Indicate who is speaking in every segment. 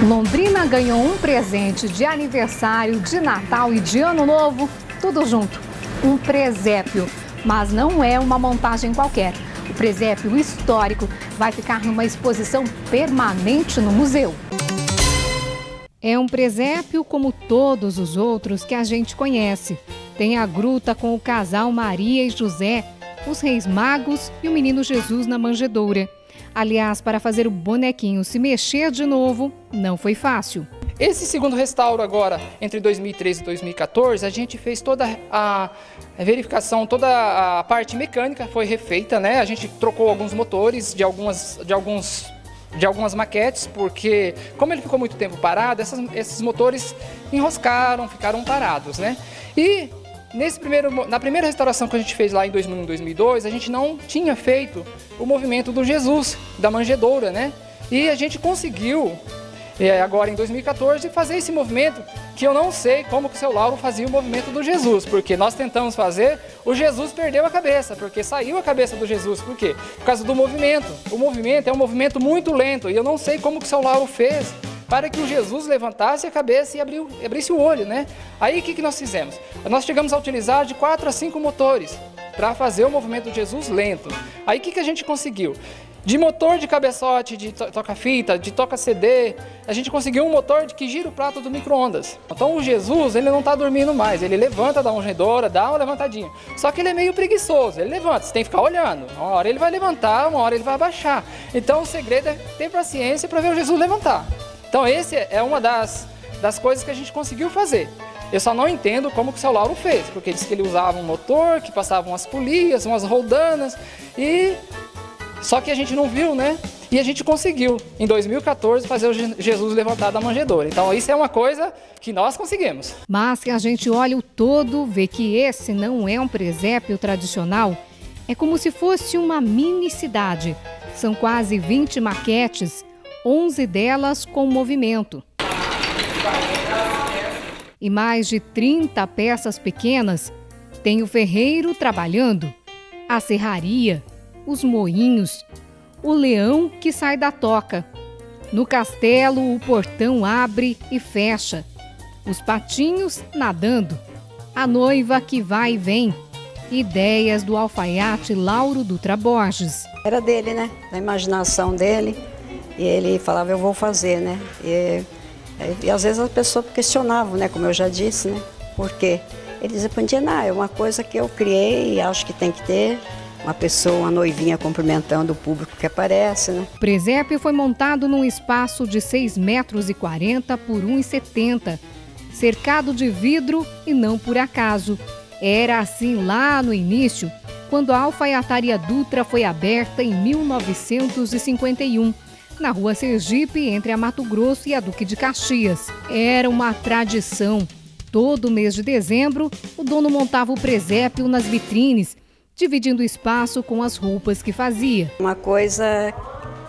Speaker 1: Londrina ganhou um presente de aniversário, de Natal e de Ano Novo, tudo junto. Um presépio, mas não é uma montagem qualquer. O presépio histórico vai ficar numa exposição permanente no museu. É um presépio como todos os outros que a gente conhece. Tem a gruta com o casal Maria e José, os Reis Magos e o Menino Jesus na manjedoura. Aliás, para fazer o bonequinho se mexer de novo, não foi fácil.
Speaker 2: Esse segundo restauro agora, entre 2013 e 2014, a gente fez toda a verificação, toda a parte mecânica foi refeita, né? A gente trocou alguns motores de algumas maquetes, porque como ele ficou muito tempo parado, esses motores enroscaram, ficaram parados, né? E na primeira restauração que a gente fez lá em 2001, 2002, a gente não tinha feito o movimento do Jesus, da manjedoura, né? E a gente conseguiu, agora em 2014, fazer esse movimento que eu não sei como que o seu Lauro fazia o movimento do Jesus, porque nós tentamos fazer, o Jesus perdeu a cabeça, porque saiu a cabeça do Jesus. Por quê? Por causa do movimento. O movimento é um movimento muito lento e eu não sei como que o seu Lauro fez para que o Jesus levantasse a cabeça e abrisse o olho, né? Aí o que nós fizemos? Nós chegamos a utilizar de 4 a 5 motores para fazer o movimento do Jesus lento. Aí o que a gente conseguiu? De motor de cabeçote, de toca-fita, de toca-CD, a gente conseguiu um motor que gira o prato do micro-ondas. Então o Jesus, ele não está dormindo mais, ele levanta da manjedoura, dá uma levantadinha. Só que ele é meio preguiçoso, ele levanta, você tem que ficar olhando. Uma hora ele vai levantar, uma hora ele vai abaixar. Então o segredo é ter paciência para ver o Jesus levantar. Então esse é uma das coisas que a gente conseguiu fazer. Eu só não entendo como que o seu Lauro fez, porque disse que ele usava um motor, que passava umas polias, umas roldanas, só que a gente não viu, né? E a gente conseguiu, em 2014, fazer o Jesus levantar da manjedoura. Então isso é uma coisa que nós conseguimos.
Speaker 1: Mas se a gente olha o todo, vê que esse não é um presépio tradicional. É como se fosse uma mini cidade. São quase 20 maquetes, 11 delas com movimento. E mais de 30 peças pequenas. Tem o ferreiro trabalhando, a serraria, os moinhos, o leão que sai da toca. No castelo, o portão abre e fecha. Os patinhos nadando, a noiva que vai e vem. Ideias do alfaiate Lauro Dutra Borges.
Speaker 3: Era dele, né? Da imaginação dele. E ele falava, eu vou fazer, né? E às vezes as pessoas questionavam, né? Como eu já disse, né? Por quê? Ele dizia, não, é uma coisa que eu criei e acho que tem que ter. Uma pessoa, uma noivinha cumprimentando o público que aparece, né?
Speaker 1: O presépio foi montado num espaço de 6,40 metros por 1,70, cercado de vidro e não por acaso. Era assim lá no início, quando a alfaiataria Dutra foi aberta em 1951, na rua Sergipe, entre a Mato Grosso e a Duque de Caxias. Era uma tradição. Todo mês de dezembro, o dono montava o presépio nas vitrines, dividindo o espaço com as roupas que fazia.
Speaker 3: Uma coisa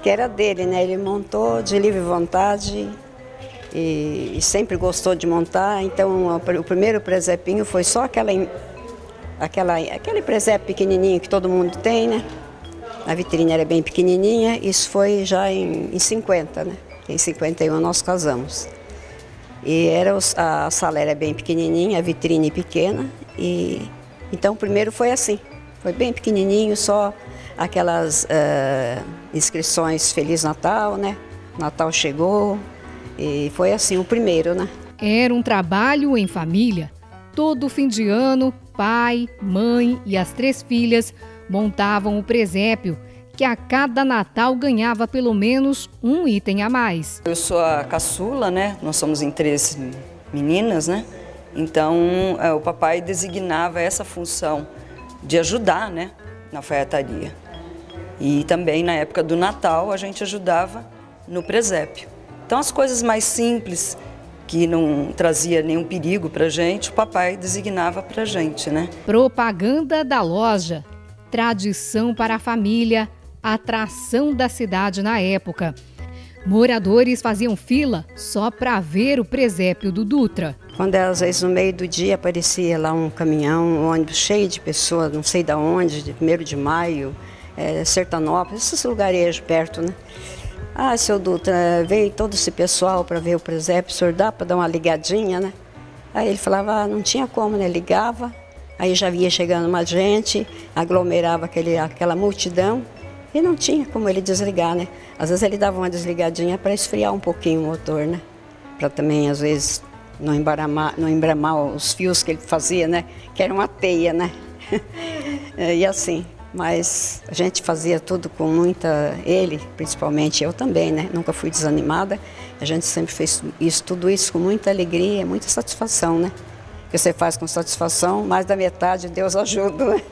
Speaker 3: que era dele, né? Ele montou de livre vontade e sempre gostou de montar. Então, o primeiro presépio foi só aquele presépio pequenininho que todo mundo tem, né? A vitrine era bem pequenininha. Isso foi já em 50, né? Em 51 nós casamos. E a sala era bem pequenininha, a vitrine pequena. Então, o primeiro foi assim. Foi bem pequenininho, só aquelas inscrições Feliz Natal, né? Natal chegou e foi assim o primeiro, né?
Speaker 1: Era um trabalho em família. Todo fim de ano, pai, mãe e as 3 filhas montavam o presépio, que a cada Natal ganhava pelo menos um item a mais.
Speaker 4: Eu sou a caçula, né? Nós somos em 3 meninas, né? Então o papai designava essa função de ajudar, né, na alfaiataria. E também na época do Natal a gente ajudava no presépio. Então as coisas mais simples, que não trazia nenhum perigo pra gente, o papai designava pra gente, né?
Speaker 1: Propaganda da loja, tradição para a família, atração da cidade na época. Moradores faziam fila só para ver o presépio do Dutra.
Speaker 3: Quando às vezes no meio do dia aparecia lá um caminhão, um ônibus cheio de pessoas, não sei de onde, de 1º de Maio, Sertanópolis, esses lugarejos perto, né? Ah, seu Dutra, veio todo esse pessoal para ver o presépio, o senhor dá para dar uma ligadinha, né? Aí ele falava, não tinha como, né? Ligava, aí já via chegando mais gente, aglomerava aquela multidão e não tinha como ele desligar, né? Às vezes ele dava uma desligadinha para esfriar um pouquinho o motor, né? Para também, às vezes, não embramar os fios que ele fazia, né? Que era uma teia, né? E assim, mas a gente fazia tudo com muita... Ele, principalmente, eu também, né? Nunca fui desanimada. A gente sempre fez tudo isso com muita alegria, muita satisfação, né? Que você faz com satisfação, mais da metade Deus ajuda, né?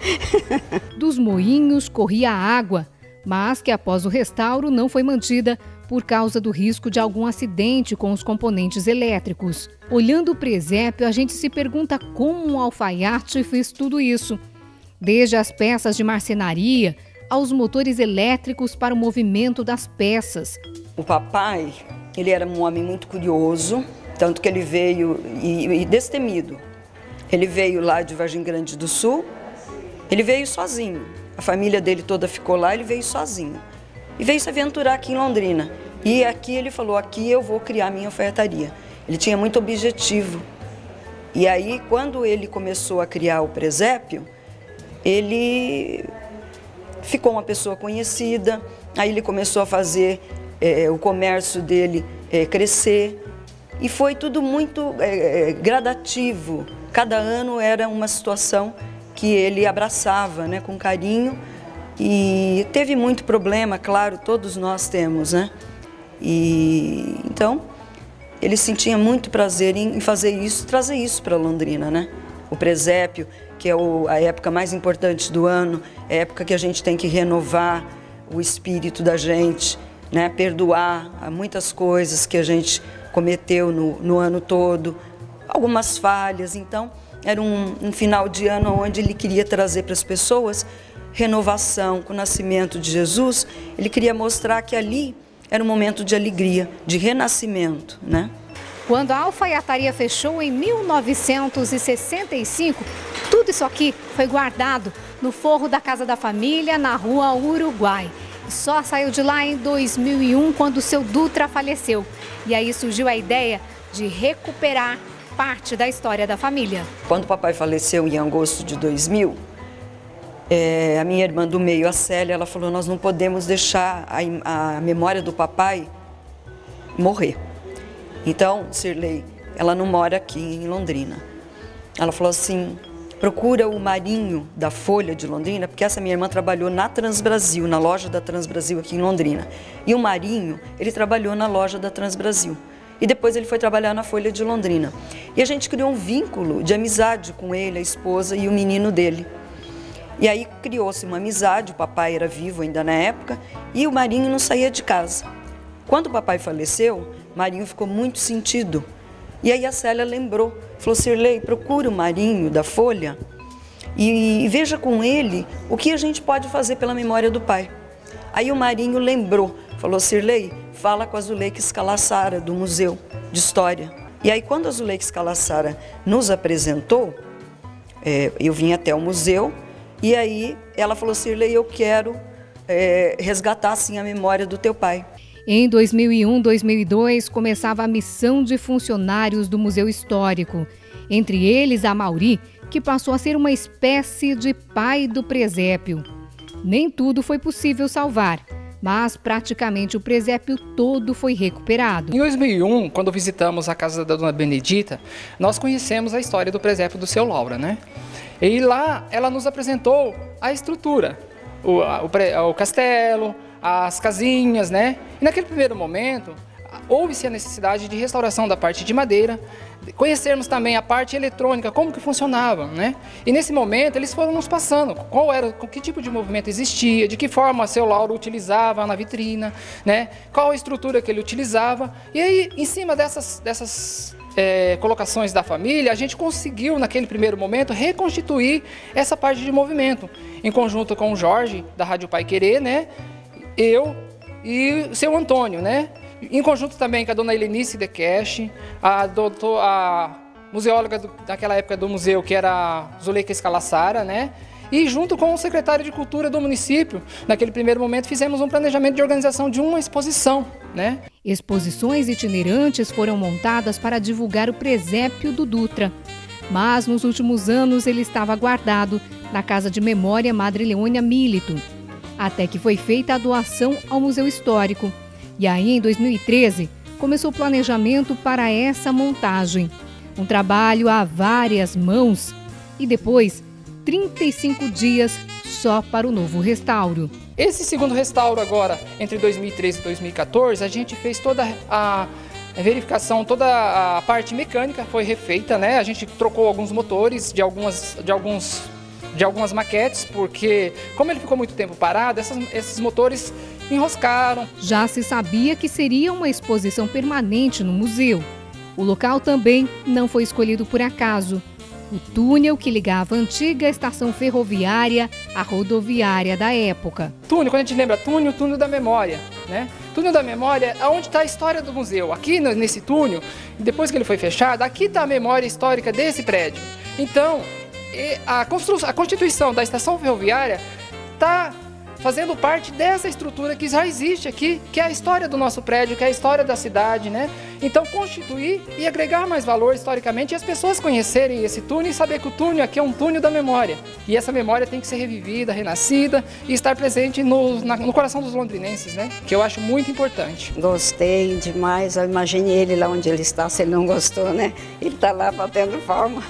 Speaker 1: Dos moinhos corria água, mas que após o restauro não foi mantida por causa do risco de algum acidente com os componentes elétricos. Olhando o presépio, a gente se pergunta como o alfaiate fez tudo isso. Desde as peças de marcenaria aos motores elétricos para o movimento das peças.
Speaker 4: O papai, ele era um homem muito curioso, tanto que ele veio e destemido. Ele veio lá de Vargem Grande do Sul, ele veio sozinho. A família dele toda ficou lá, ele veio sozinho. E veio se aventurar aqui em Londrina. E aqui ele falou, aqui eu vou criar minha alfaiataria. Ele tinha muito objetivo. E aí, quando ele começou a criar o presépio, ele ficou uma pessoa conhecida. Aí ele começou a fazer o comércio dele crescer. E foi tudo muito gradativo. Cada ano era uma situação que ele abraçava, né, com carinho. E teve muito problema, claro, todos nós temos, né? E então ele sentia muito prazer em fazer isso, trazer isso para Londrina, né? O presépio, que é a época mais importante do ano, é a época que a gente tem que renovar o espírito da gente, né? Perdoar muitas coisas que a gente cometeu no ano todo, algumas falhas. Então, era um final de ano onde ele queria trazer para as pessoas renovação. Com o nascimento de Jesus, ele queria mostrar que ali era um momento de alegria, de renascimento, né?
Speaker 1: Quando a alfaiataria fechou em 1965, tudo isso aqui foi guardado no forro da Casa da Família, na Rua Uruguai. Só saiu de lá em 2001, quando seu Dutra faleceu. E aí surgiu a ideia de recuperar parte da história da família.
Speaker 4: Quando o papai faleceu em agosto de 2000, a minha irmã do meio, a Célia, ela falou, nós não podemos deixar a memória do papai morrer. Então, Sirlei, ela não mora aqui em Londrina. Ela falou assim, procura o Marinho da Folha de Londrina, porque essa minha irmã trabalhou na Transbrasil, na loja da Transbrasil aqui em Londrina. E o Marinho, ele trabalhou na loja da Transbrasil. E depois ele foi trabalhar na Folha de Londrina. E a gente criou um vínculo de amizade com ele, a esposa e o menino dele. E aí criou-se uma amizade, o papai era vivo ainda na época, e o Marinho não saía de casa. Quando o papai faleceu, Marinho ficou muito sentido. E aí a Célia lembrou, falou, Sirlei, procura o Marinho da Folha e veja com ele o que a gente pode fazer pela memória do pai. Aí o Marinho lembrou, falou, Sirlei, fala com a Zuleika Scalassara, do Museu de História. E aí quando a Zuleika Scalassara nos apresentou, eu vim até o museu, e aí ela falou, Sirlei, eu quero resgatar assim a memória do teu pai.
Speaker 1: Em 2001, 2002, começava a missão de funcionários do Museu Histórico. Entre eles, a Mauri, que passou a ser uma espécie de pai do presépio. Nem tudo foi possível salvar, mas praticamente o presépio todo foi recuperado.
Speaker 2: Em 2001, quando visitamos a casa da Dona Benedita, nós conhecemos a história do presépio do Seu Laura, né? E lá ela nos apresentou a estrutura, o castelo, as casinhas, né? E naquele primeiro momento, houve-se a necessidade de restauração da parte de madeira, conhecermos também a parte eletrônica, como que funcionava, né? E nesse momento eles foram nos passando que tipo de movimento existia, de que forma Seu Lauro utilizava na vitrina, né? Qual a estrutura que ele utilizava. E aí, em cima dessas colocações da família, a gente conseguiu, naquele primeiro momento, reconstituir essa parte de movimento, em conjunto com o Jorge, da Rádio Pai Querer, né? Eu e o seu Antônio, né? Em conjunto também com a dona Helenice de Cash, a museóloga daquela época do museu, que era a Zuleika Scalassara, né? E junto com o secretário de Cultura do município, naquele primeiro momento, fizemos um planejamento de organização de uma exposição, né?
Speaker 1: Exposições itinerantes foram montadas para divulgar o presépio do Dutra. Mas nos últimos anos ele estava guardado na Casa de Memória Madre Leônia Milito, até que foi feita a doação ao Museu Histórico. E aí, em 2013, começou o planejamento para essa montagem. Um trabalho a várias mãos e depois 35 dias só para o novo restauro.
Speaker 2: Esse segundo restauro agora, entre 2013 e 2014, a gente fez toda a verificação, toda a parte mecânica foi refeita, né? A gente trocou alguns motores de algumas maquetes, porque como ele ficou muito tempo parado, esses motores enroscaram.
Speaker 1: Já se sabia que seria uma exposição permanente no museu. O local também não foi escolhido por acaso. O túnel que ligava a antiga estação ferroviária à rodoviária da época.
Speaker 2: Túnel, quando a gente lembra túnel, túnel da memória, né? Túnel da memória é onde está a história do museu. Aqui nesse túnel, depois que ele foi fechado, aqui está a memória histórica desse prédio. Então, a constituição da estação ferroviária está fazendo parte dessa estrutura que já existe aqui, que é a história do nosso prédio, que é a história da cidade, né? Então, constituir e agregar mais valor historicamente e as pessoas conhecerem esse túnel e saber que o túnel aqui é um túnel da memória. E essa memória tem que ser revivida, renascida e estar presente no coração dos londrinenses, né? Que eu acho muito importante.
Speaker 3: Gostei demais, eu imaginei ele lá onde ele está, se ele não gostou, né? Ele está lá batendo palma.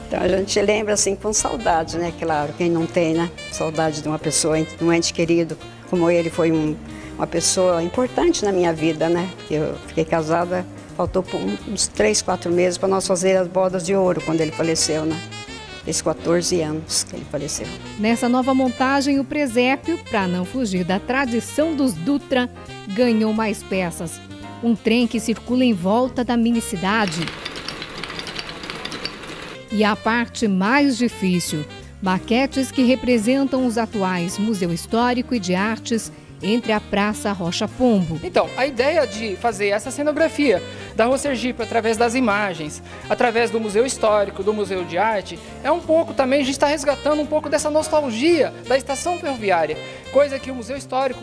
Speaker 3: Então a gente lembra assim com saudade, né? Claro, quem não tem, né? Saudade de uma pessoa, de um ente querido, como ele foi uma pessoa importante na minha vida, né? Eu fiquei casada, faltou uns 3, 4 meses para nós fazer as bodas de ouro quando ele faleceu, né? Esses 14 anos que ele faleceu.
Speaker 1: Nessa nova montagem, o presépio, para não fugir da tradição dos Dutra, ganhou mais peças. Um trem que circula em volta da mini-cidade. E a parte mais difícil, maquetes que representam os atuais Museu Histórico e de Artes entre a Praça Rocha Pombo.
Speaker 2: Então, a ideia de fazer essa cenografia da Rua Sergipe através das imagens, através do Museu Histórico, do Museu de Arte, é um pouco também, a gente está resgatando um pouco dessa nostalgia da estação ferroviária, coisa que o Museu Histórico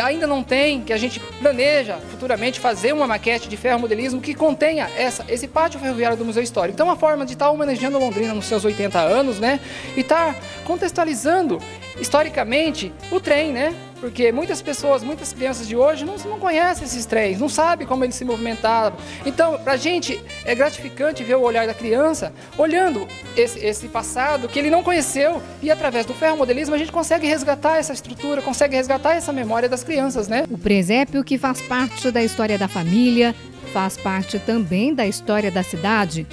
Speaker 2: ainda não tem, que a gente planeja futuramente fazer uma maquete de ferromodelismo que contenha esse pátio ferroviário do Museu Histórico. Então, uma forma de estar homenageando Londrina nos seus 80 anos, né? E estar contextualizando historicamente o trem, né? Porque muitas pessoas, muitas crianças de hoje não conhecem esses trens, não sabem como eles se movimentavam. Então, para a gente é gratificante ver o olhar da criança olhando esse passado que ele não conheceu e através do ferromodelismo a gente consegue resgatar essa estrutura, consegue resgatar essa memória das crianças, né?
Speaker 1: O presépio, que faz parte da história da família, faz parte também da história da cidade.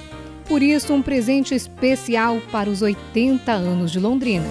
Speaker 1: Por isso, um presente especial para os 80 anos de Londrina.